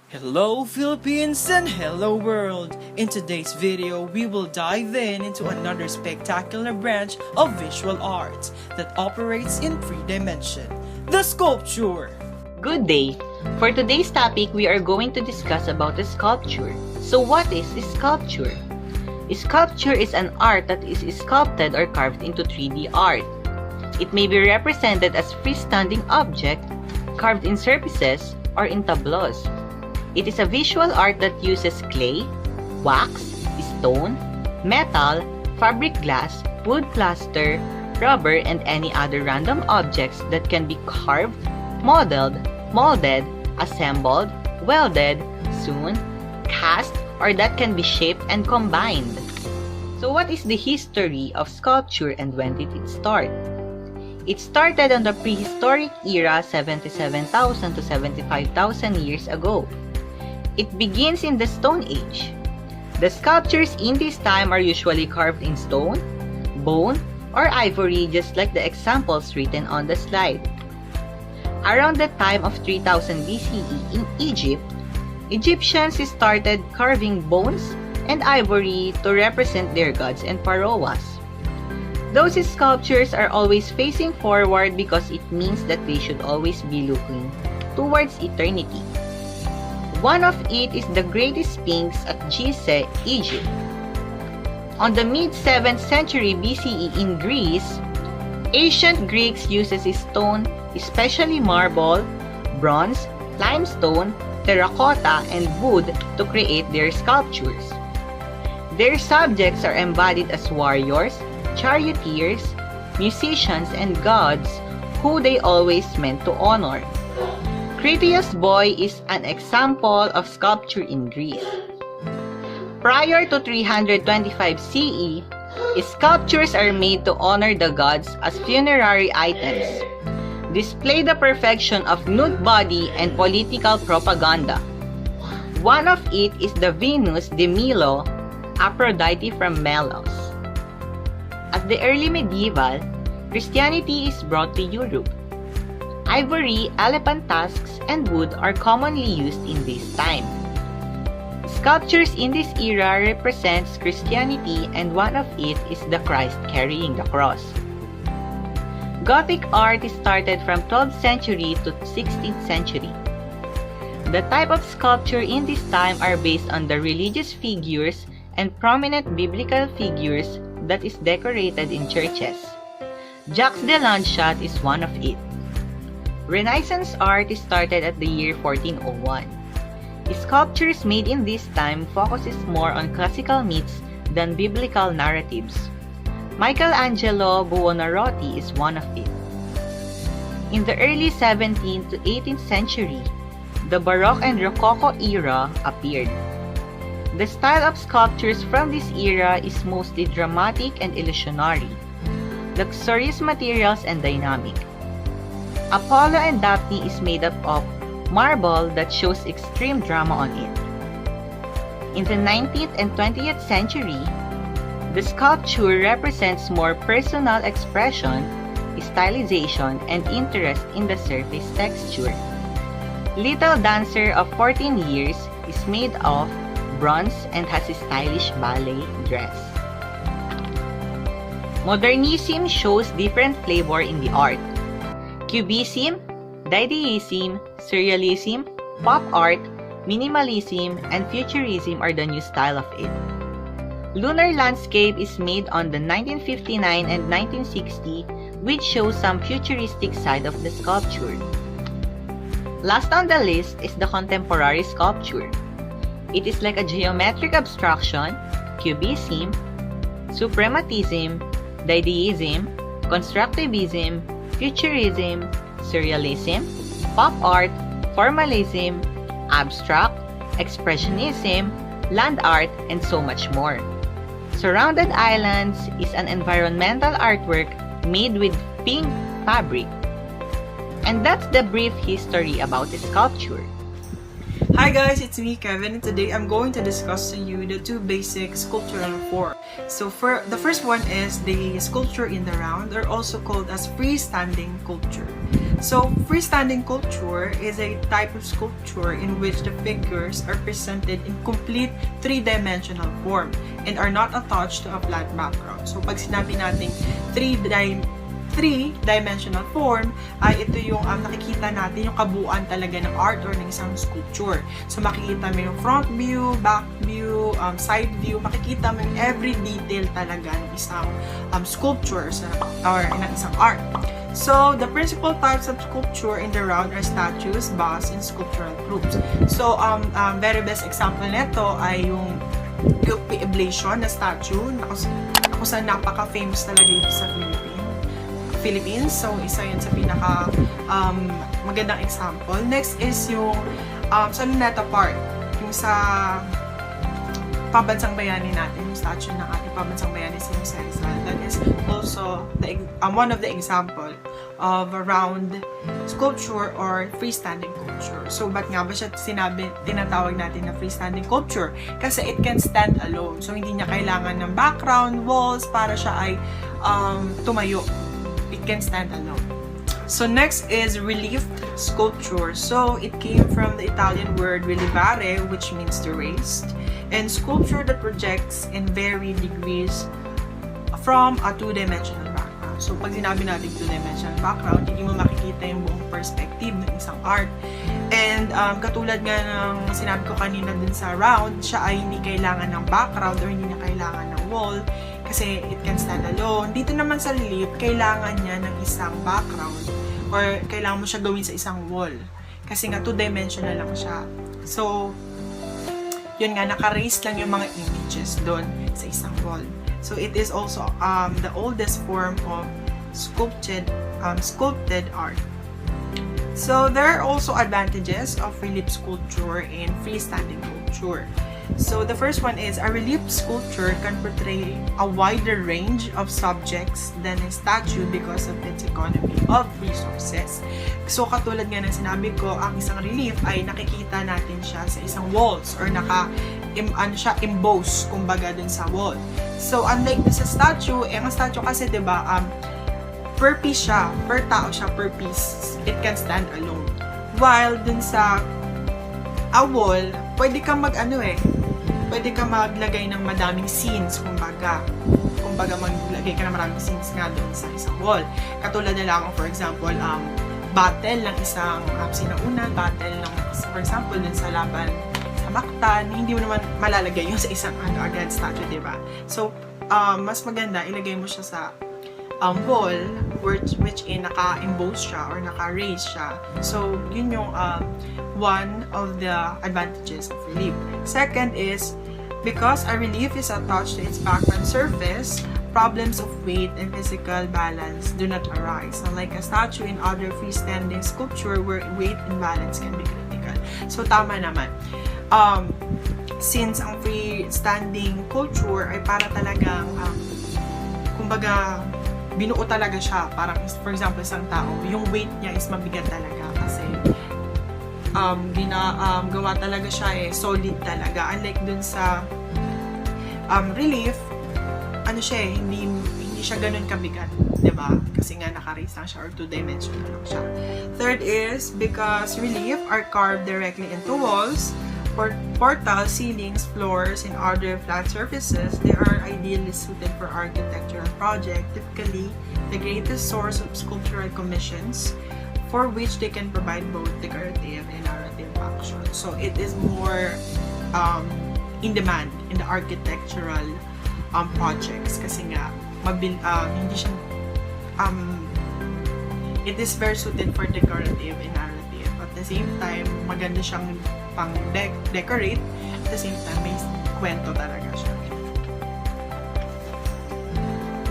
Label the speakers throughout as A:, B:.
A: Hello Philippines and hello world! In today's video, we will dive into another spectacular branch of visual arts that operates in three dimensions, the sculpture!
B: Good day! For today's topic, we are going to discuss about a sculpture. So what is a sculpture? A sculpture is an art that is sculpted or carved into 3D art. It may be represented as freestanding object, carved in surfaces, or in tableaus. It is a visual art that uses clay, wax, stone, metal, fabric glass, wood plaster, rubber, and any other random objects that can be carved, modeled, molded, assembled, welded, sewn, cast, or that can be shaped and combined. So what is the history of sculpture and when did it start? It started on the prehistoric era 77,000 to 75,000 years ago. It begins in the Stone Age. The sculptures in this time are usually carved in stone, bone, or ivory, just like the examples written on the slide. Around the time of 3000 BCE in Egypt, Egyptians started carving bones and ivory to represent their gods and pharaohs. Those sculptures are always facing forward because it means that they should always be looking towards eternity. One of it is the Great Sphinx at Gizeh, Egypt. On the mid-7th century BCE in Greece, ancient Greeks uses stone, especially marble, bronze, limestone, terracotta, and wood to create their sculptures. Their subjects are embodied as warriors, charioteers, musicians, and gods who they always meant to honor. Critias boy is an example of sculpture in Greece. Prior to 325 CE, sculptures are made to honor the gods as funerary items, display the perfection of nude body and political propaganda. One of it is the Venus de Milo, Aphrodite from Melos. At the early medieval, Christianity is brought to Europe. Ivory, elephant tusks, and wood are commonly used in this time. Sculptures in this era represents Christianity, and one of it is the Christ carrying the cross. Gothic art started from 12th century to 16th century. The type of sculpture in this time are based on the religious figures and prominent biblical figures that is decorated in churches. Jacques de Lanchot is one of it. Renaissance art started at the year 1401. Sculptures made in this time focuses more on classical myths than biblical narratives. Michelangelo Buonarroti is one of it. In the early 17th to 18th century, the Baroque and Rococo era appeared. The style of sculptures from this era is mostly dramatic and illusionary, luxurious materials and dynamic. Apollo and Daphne is made up of marble that shows extreme drama on it. In the 19th and 20th century, the sculpture represents more personal expression, stylization, and interest in the surface texture. Little Dancer of 14 years is made of bronze and has a stylish ballet dress. Modernism shows different flavor in the art. Cubism, Dadaism, Surrealism, Pop art, Minimalism, and Futurism are the new style of it. Lunar landscape is made on the 1959 and 1960, which shows some futuristic side of the sculpture. Last on the list is the contemporary sculpture. It is like a geometric abstraction, Cubism, Suprematism, Dadaism, Constructivism, Futurism, Surrealism, Pop art, Formalism, Abstract, Expressionism, Land art, and so much more. Surrounded Islands is an environmental artwork made with pink fabric. And that's the brief history about the sculpture.
A: Hi guys, it's me Kevin, and today I'm going to discuss to you the two basic sculptural forms. So the first one is the sculpture in the round, or also called as freestanding sculpture. So, freestanding sculpture is a type of sculpture in which the figures are presented in complete three-dimensional form and are not attached to a flat background. So, pag sinabi natin three-dimensional form, ay ito yung nakikita natin yung kabuuan talaga ng art or ng isang sculpture. So, makikita mo yung front view, back view, side view, makikita mo yung every detail talaga ng isang sculpture or ng isang art. So, the principal types of sculpture in the round are statues, busts, and sculptural groups. So, very best example nito ay yung UP Ablation na statue na kung saan napaka-famous talaga ito sa Philippines. So, isa yun sa pinaka magandang example. Next is yung sa Luneta Park, yung sa Pambansang Bayani natin, yung statue ng ating Pambansang Bayani si Jose Rizal. That is also one of the example of a round sculpture or freestanding sculpture. So, ba't nga ba siya tinatawag natin na freestanding sculpture? Kasi it can stand alone. So, hindi niya kailangan ng background, walls, para siya ay tumayo. It can stand alone. So, next is relief sculpture. So, it came from the Italian word relevare, which means to raise, and sculpture that projects in varying degrees from a two-dimensional background. So, pag sinabi natin two-dimensional background, hindi mo makikita yung buong perspective ng isang art. And katulad nga ng sinabi ko kanina dun sa round, siya ay hindi kailangan ng background or hindi na kailangan ng wall kasi it can stand alone. Dito naman sa relief, kailangan niya ng isang background or kailangan mo siya gawin sa isang wall kasi nga two-dimensional lang siya. So, yun nga, naka-raise lang yung mga images doon sa isang wall. So, it is also the oldest form of sculpted art. So, there are also advantages of relief sculpture and freestanding sculpture. So, the first one is a relief sculpture can portray a wider range of subjects than a statue because of its economy of resources. So, katulad nga ng sinabi ko, ang isang relief ay nakikita natin siya sa isang walls or emboss, kumbaga dun sa wall. So, unlike dun sa statue, ang statue kasi, diba, per piece siya, per tao siya, per piece. It can stand alone. While dun sa a wall, pwede kang pwede kang maglagay ng madaming scenes, kumbaga maglagay ka ng maraming scenes nga dun sa isang wall. Katulad na lang, for example, battle ng isang sinaunan, battle ng, for example, dun sa laban sa Mactan, hindi mo naman malalagay yun sa isang agad statue, diba? So, mas maganda, ilagay mo siya sa wall which naka-emboss siya or naka-raise siya. So, yun yung one of the advantages of relief. Second is, because a relief is attached to its background surface, problems of weight and physical balance do not arise, unlike a statue in other freestanding sculpture where weight and balance can be critical. So, tama naman. Since ang freestanding sculpture ay para talagang, kumbaga, binuo talaga siya. Parang, for example, isang tao, yung weight niya is mabigat talaga kasi gawa talaga siya solid talaga. Unlike dun sa relief, hindi siya ganun kabigat, diba? Kasi nga naka-raise lang siya or two-dimensional lang siya. Third is, because relief are carved directly into walls, portals, ceilings, floors, and other flat surfaces, they are ideally suited for architectural projects, typically the greatest source of sculptural commissions, for which they can provide both decorative and narrative function. So, it is more in demand in the architectural projects kasi nga, hindi siya, it is very suited for decorative and narrative. At the same time, maganda siyang pang decorate, at the same time may kwento talaga siya.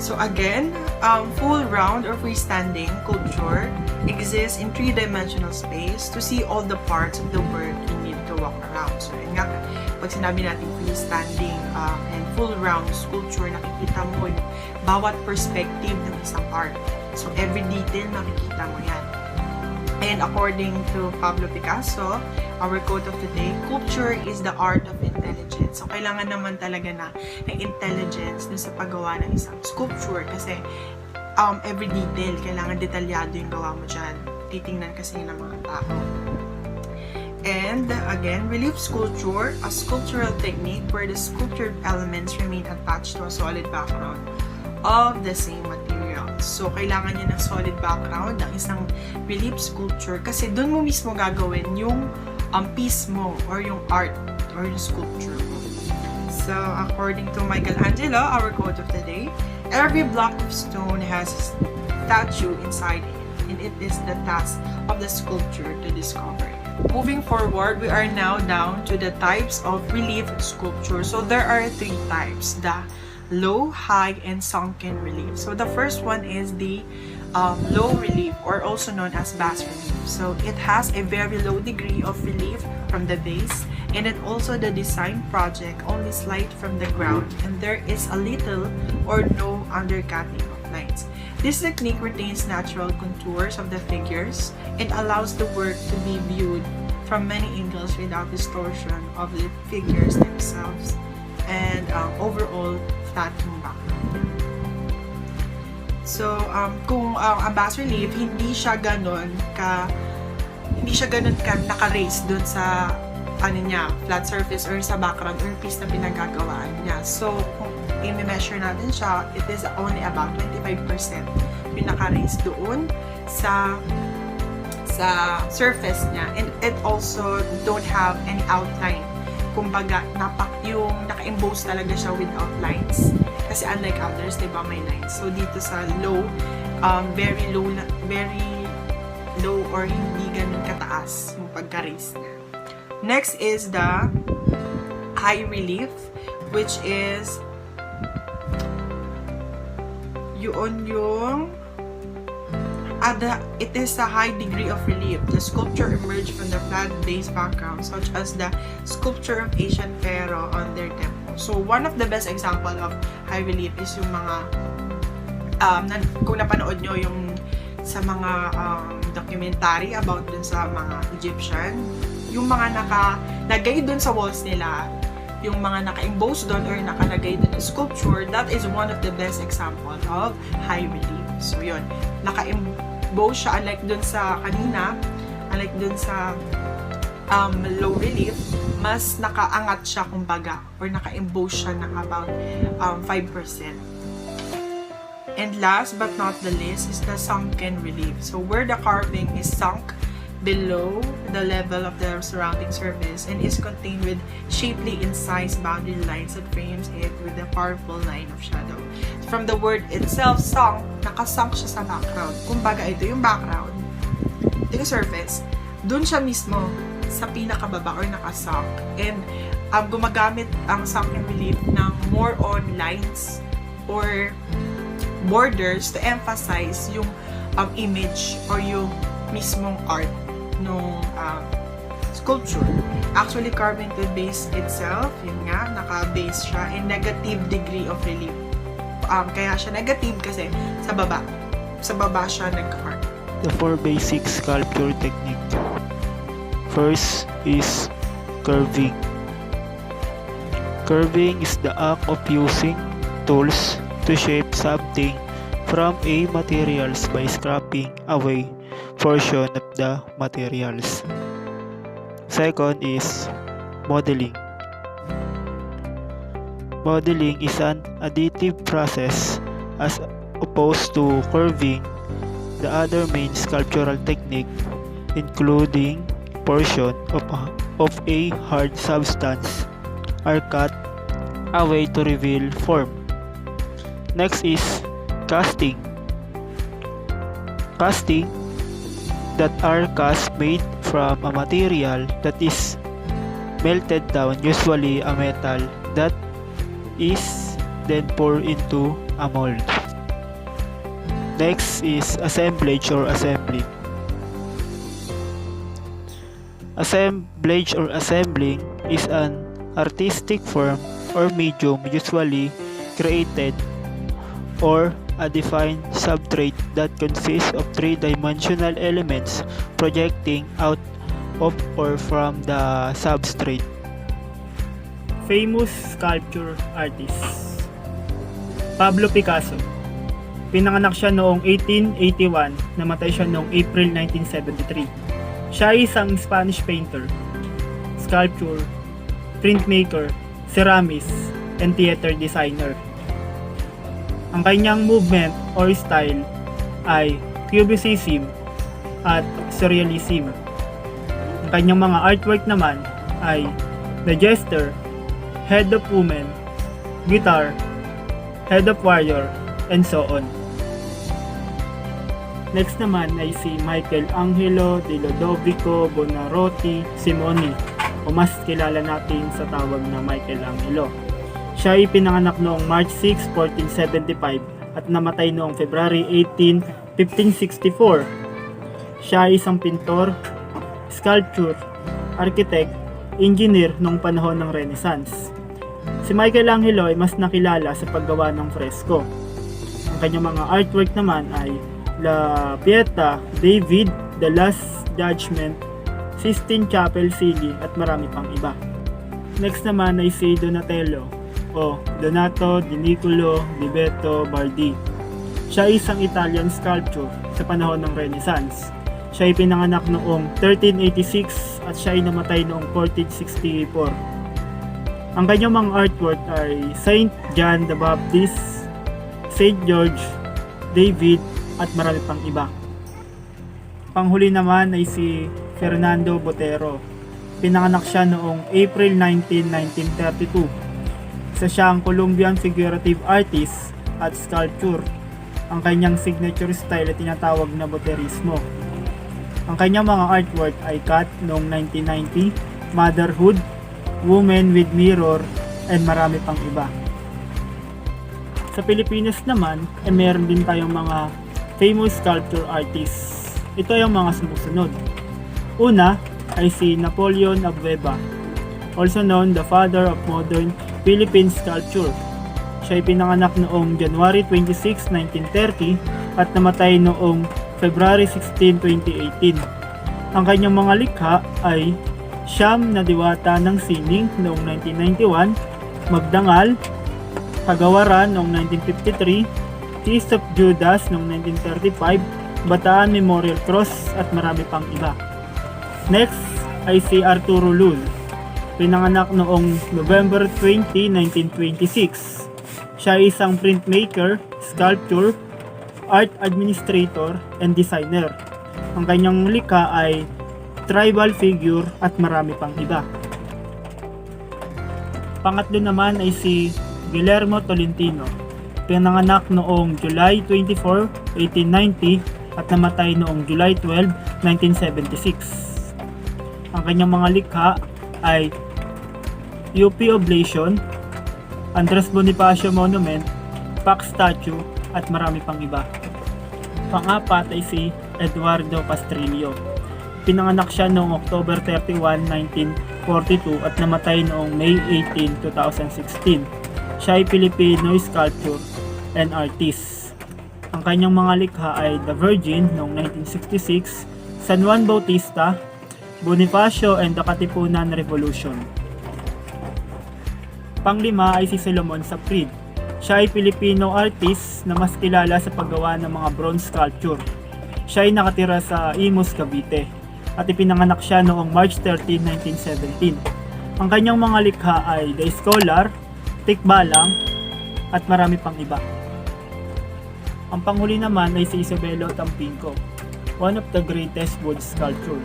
A: So again, full round or freestanding sculpture exists in three-dimensional space to see all the parts of the work you need to walk around. So yun nga, pag sinabi natin freestanding and full round sculpture, nakikita mo yung bawat perspective ng isang art. So every detail nakikita mo yan. And according to Pablo Picasso, our quote of the day, sculpture is the art of intelligence. So, kailangan naman talaga ng intelligence dun sa paggawa ng isang sculpture kasi every detail, kailangan detalyado yung gawa mo dyan. titingnan kasi ng mga tao. And again, relief sculpture, a sculptural technique where the sculptured elements remain attached to a solid background of the same material. So, kailangan niya ng solid background ng isang relief sculpture kasi doon mo mismo gagawin yung piece mo or yung art or yung sculpture mo. So, according to Michelangelo, our quote of the day, every block of stone has a statue inside it, and it is the task of the sculptor to discover it. Moving forward, we are now down to the types of relief sculpture. So there are 3 types, the low, high, and sunken relief. So the first one is the low relief, or also known as bas relief. So it has a very low degree of relief from the base, and then also the design project only slide from the ground, and there is a little or no undercutting of lines. This technique retains natural contours of the figures and allows the work to be viewed from many angles without distortion of the figures themselves and overall flat yung background. So, kung ang bas relief, hindi siya ganun ka naka-raise dun sa flat surface or sa background or piece na pinagagawaan niya. So, kung i-measure natin siya, it is only about 25% pinaka-raise doon sa surface niya. And it also don't have any outline. Kumbaga, naka-emboss talaga siya with outlines. Kasi unlike others, di ba, may lines. So, dito sa low, very low or hindi ganun kataas yung pagka-raise niya. Next is the high relief, which is it is a high degree of relief. The sculpture emerged from the flat base background, such as the sculpture of Asian pharaoh on their temple. So one of the best example of high relief is yung mga kung napanood nyo yung sa mga documentary about dun sa mga Egyptian, yung mga nakalagay dun sa walls nila, yung mga naka-emboss dun or nakalagay dun sa sculpture, that is one of the best example of high relief. So yun, naka-emboss siya, unlike dun sa kanina, unlike dun sa low relief, mas nakaangat siya kumbaga, or naka-emboss siya ng about 5%. And last but not the least is the sunken relief. So where the carving is sunk below the level of the surrounding surface and is contained with shapely incised boundary lines that frames it with a powerful line of shadow. From the word itself, sunk, nakasunk siya sa background. Kumbaga, ito yung background, ito yung surface, dun siya mismo sa pinakababa or nakasunk. And gumagamit ang sunken relief ng more on lines or borders to emphasize yung image or yung mismong art nung sculpture. Actually, carving to base itself, yun nga, naka-base siya in negative degree of relief. Kaya siya negative kasi sa baba siya nag-carve.
C: The 4 basic sculpture technique. First is curving. Curving is the act of using tools to shape something from a materials by scraping away portion of the materials. Second is modeling. Modeling is an additive process as opposed to curving. The other main sculptural technique, including portion of a hard substance, are cut away to reveal form. Next is casting. Casting that are cast made from a material that is melted down, usually a metal, that is then poured into a mold. Next is assemblage or assembling. Assemblage or assembling is an artistic form or medium usually created or a defined substrate that consists of 3-dimensional elements projecting out of or from the substrate.
D: Famous sculpture artists: Pablo Picasso,
C: Pinanganak siya noong 1881, namatay siya noong April 1973. Siya ay isang Spanish painter, sculptor, printmaker, ceramist, and theater designer. Ang kanyang movement or style ay Cubicism at Surrealism. Ang kanyang mga artwork naman ay The Jester, Head of Woman, Guitar, Head of Warrior, and so on. Next naman ay si Michelangelo di Lodovico Buonarroti Simoni, o mas kilala natin sa tawag na Michelangelo. Siya ay pinanganak noong March 6, 1475 at namatay noong February 18, 1564. Siya ay isang pintor, sculptor, architect, engineer noong panahon ng Renaissance. Si Michelangelo ay mas nakilala sa paggawa ng fresko. Ang kanyang mga artwork naman ay La Pieta, David, The Last Judgment, Sistine Chapel Ceiling at marami pang iba. Next naman ay si Donatello o Donato di Niccolò di Beto Bardi. Siya ay isang Italian sculptor sa panahon ng Renaissance. Siya ay pinanganak noong 1386 at siya ay namatay noong 1464. Ang kanyang mga artwork ay Saint John the Baptist, Saint George, David, at marami pang iba. Panghuli naman ay si Fernando Botero. Pinanganak siya noong April 19, 1932. Isa siyang Colombian figurative artist at sculptor. Ang kanyang signature style ay tinatawag na Boterismo. Ang kanyang mga artwork ay Cat noong 1990, Motherhood, Woman with Mirror, and marami pang iba. Sa Pilipinas naman, ay meron din tayong mga famous sculpture artists. Ito ay ang mga sumusunod. Una ay si Napoleon Abueva, also known the father of modern Philippine sculpture. Siya ay pinanganak noong January 26, 1930 at namatay noong February 16, 2018. Ang kanyang mga likha ay Siyam na Diwata ng Sining noong 1991, Magdangal, Kagawaran noong 1953, Feast of Judas noong 1935, Bataan Memorial Cross at marami pang iba. Next ay si Arturo Lul. Pinanganak noong November 20, 1926. Siya ay isang printmaker, sculptor, art administrator, and designer. Ang kanyang likha ay tribal figure at marami pang iba. Pangatlo naman ay si Guillermo Tolentino. Pinanganak noong July 24, 1890 at namatay noong July 12, 1976. Ang kanyang mga likha ay UP Oblation, Andres Bonifacio Monument, Pax Statue at marami pang iba. Pang-apat ay si Eduardo Castrillo. Pinanganak siya noong October 31, 1942 at namatay noong May 18, 2016. Siya ay Filipino sculptor and artist. Ang kanyang mga likha ay The Virgin noong 1966, San Juan Bautista, Bonifacio and the Katipunan Revolution. Panglima ay si Solomon Saprid. Siya ay Filipino artist na mas kilala sa paggawa ng mga bronze sculpture. Siya ay nakatira sa Imus, Cavite at ipinanganak siya noong March 13, 1917. Ang kanyang mga likha ay The Scholar, Tikbalang at marami pang iba. Ang panghuli naman ay si Isabelo Tampinco, one of the greatest wood sculptor.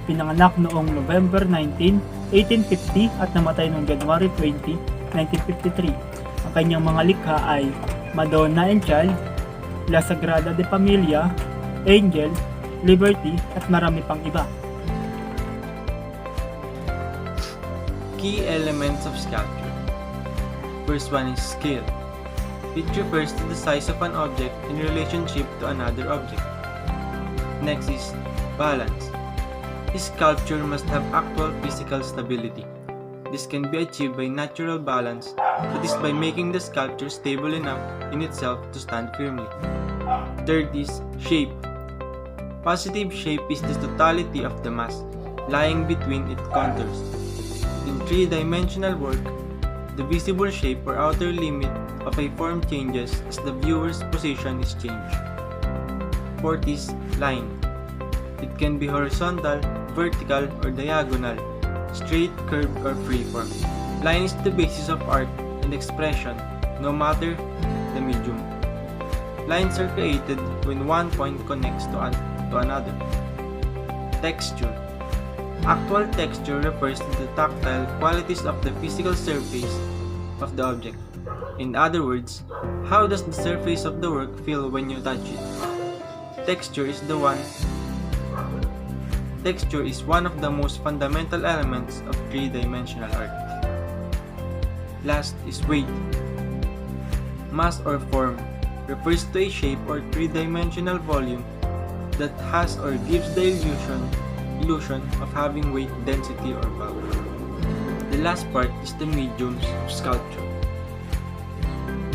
C: Pinanganak noong November 19, 1850 at namatay noong January 20, 1953. Ang kanyang mga likha ay Madonna and Child, La Sagrada de Familia, Angel, Liberty at marami pang iba.
D: Key elements of sculpture. First one is scale. It refers to the size of an object in relationship to another object. Next is balance. Sculpture must have actual physical stability. This can be achieved by natural balance, that is by making the sculpture stable enough in itself to stand firmly. Third is shape. Positive shape is the totality of the mass, lying between its contours. In three-dimensional work, the visible shape or outer limit of a form changes as the viewer's position is changed. Fourth is line. It can be horizontal, vertical, or diagonal, straight, curved, or freeform. Line is the basis of art and expression, no matter the medium. Lines are created when one point connects to another. Texture. Actual texture refers to the tactile qualities of the physical surface of the object. In other words, how does the surface of the work feel when you touch it? Texture is one of the most fundamental elements of three-dimensional art. Last is weight. Mass or form refers to a shape or three-dimensional volume that has or gives the illusion of having weight, density, or power. The last part is the mediums of sculpture.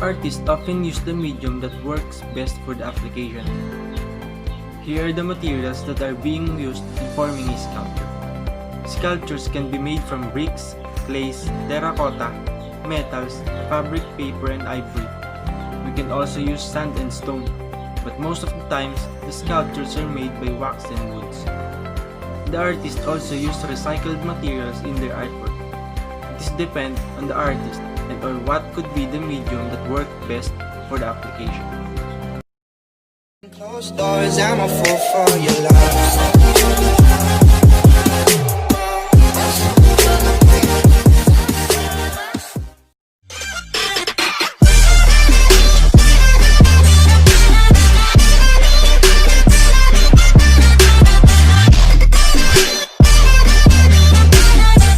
D: Artists often use the medium that works best for the application. Here are the materials that are being used in forming a sculpture. Sculptures can be made from bricks, clays, terracotta, metals, fabric, paper, and ivory. We can also use sand and stone, but most of the times, the sculptures are made by wax and woods. The artists also use recycled materials in their artwork. This depends on the artist and or what could be the medium that worked best for the application.
E: Closed doors, I'm a fool for your love.